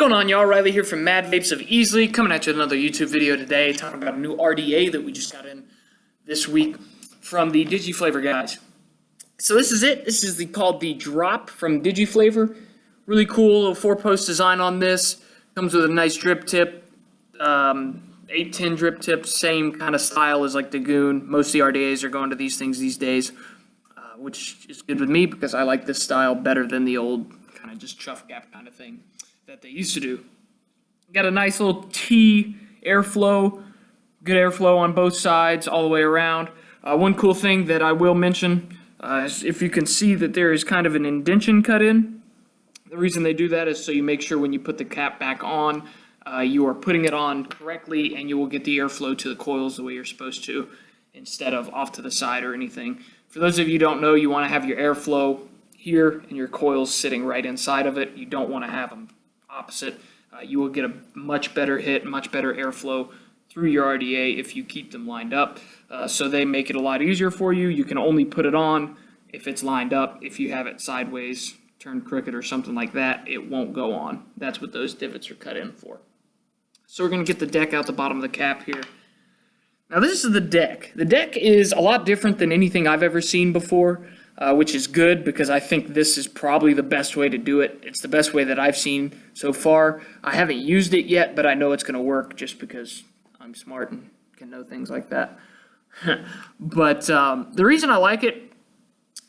going on, y'all? Riley here from Mad Vapes of Easily, coming at you with another YouTube video today, talking about a new RDA that we just got in this week from the DigiFlavor guys. So this is it. This is called the Drop from DigiFlavor. Really cool little 4-post design on this. Comes with a nice drip tip, 810 drip tip, same kind of style as like the Goon. Most of the RDAs are going to these things these days, which is good with me because I like this style better than the old kind of just chuff gap kind of thing that they used to do. Got a nice little T airflow, good airflow on both sides all the way around. One cool thing that I will mention is if you can see that there is kind of an indentation cut in. The reason they do that is so you make sure when you put the cap back on, you are putting it on correctly and you will get the airflow to the coils the way you're supposed to instead of off to the side or anything. For those of you who don't know, you want to have your airflow here and your coils sitting right inside of it. You don't want to have them opposite. You will get a much better hit, much better airflow through your RDA if you keep them lined up. So they make it a lot easier for you. You can only put it on if it's lined up. If you have it sideways, turned crooked or something like that, it won't go on. That's what those divots are cut in for. So we're going to get the deck out the bottom of the cap here. Now this is the deck. The deck is a lot different than anything I've ever seen before, which is good because I think this is probably the best way to do it. It's the best way that I've seen so far. I haven't used it yet, but I know it's going to work just because I'm smart and can know things like that. But the reason I like it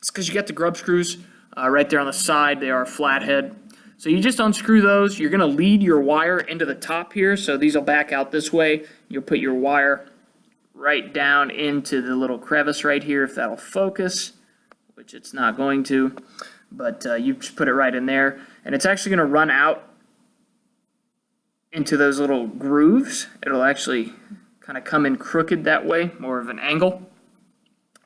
is because you got the grub screws right there on the side. They are flathead. So you just unscrew those. You're going to lead your wire into the top here. So these will back out this way. You'll put your wire right down into the little crevice right here if that'll focus, which it's not going to. But you just put it right in there. And it's actually going to run out into those little grooves. It'll actually kind of come in crooked that way, more of an angle.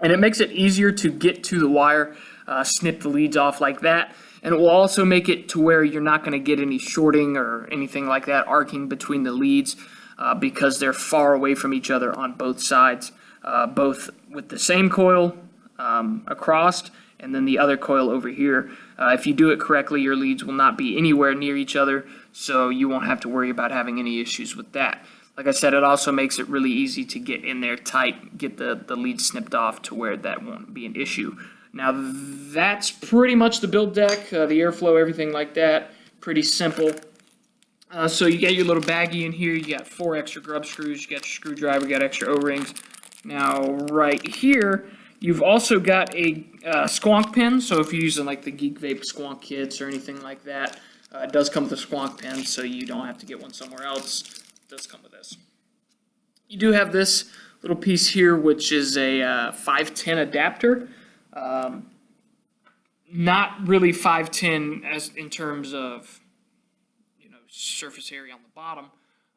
And it makes it easier to get to the wire, snip the leads off like that. And it will also make it to where you're not going to get any shorting or anything like that arcing between the leads because they're far away from each other on both sides, both with the same coil across and then the other coil over here. If you do it correctly, your leads will not be anywhere near each other, so you won't have to worry about having any issues with that. Like I said, it also makes it really easy to get in there tight, get the lead snipped off to where that won't be an issue. Now that's pretty much the build deck, the airflow, everything like that. Pretty simple. So you got your little baggie in here. You got 4 extra grub screws. You got your screwdriver. You got extra O-rings. Now right here, you've also got a squonk pin. So if you're using like the Geek Vape squonk kits or anything like that, it does come with a squonk pin, so you don't have to get one somewhere else. It does come with this. You do have this little piece here, which is a 510 adapter. Not really 510 as in terms of, you know, surface area on the bottom.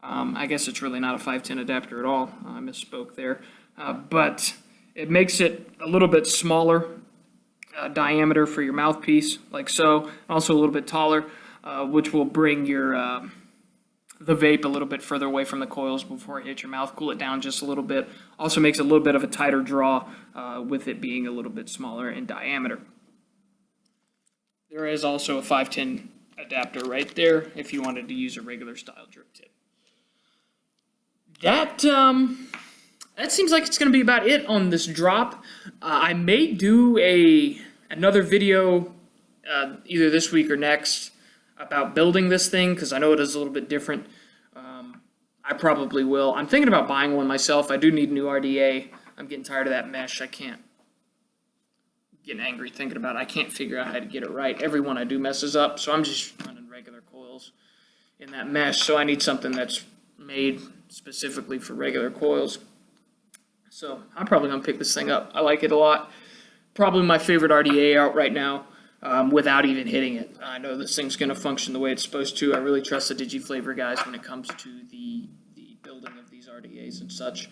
I guess it's really not a 510 adapter at all. I misspoke there. But it makes it a little bit smaller diameter for your mouthpiece, like so. Also a little bit taller, which will bring your the vape a little bit further away from the coils before it hits your mouth, cool it down just a little bit. Also makes a little bit of a tighter draw with it being a little bit smaller in diameter. There is also a 510 adapter right there if you wanted to use a regular style drip tip. That seems like it's going to be about it on this drop. I may do another video either this week or next about building this thing because I know it is a little bit different. I probably will. I'm thinking about buying one myself. I do need a new RDA. I'm getting tired of that mesh. I can't. Getting angry thinking about it. I can't figure out how to get it right. Every one I do messes up, so I'm just running regular coils in that mesh. So I need something that's made specifically for regular coils. So I'm probably gonna pick this thing up. I like it a lot. Probably my favorite RDA out right now. Without even hitting it. I know this thing's going to function the way it's supposed to. I really trust the DigiFlavor guys when it comes to the building of these RDAs and such.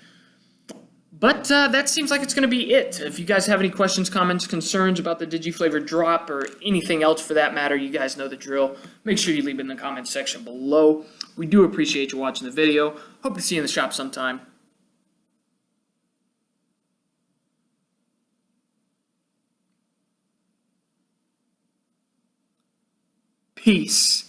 But that seems like it's going to be it. If you guys have any questions, comments, concerns about the DigiFlavor Drop or anything else for that matter, you guys know the drill. Make sure you leave it in the comments section below. We do appreciate you watching the video. Hope to see you in the shop sometime. Peace.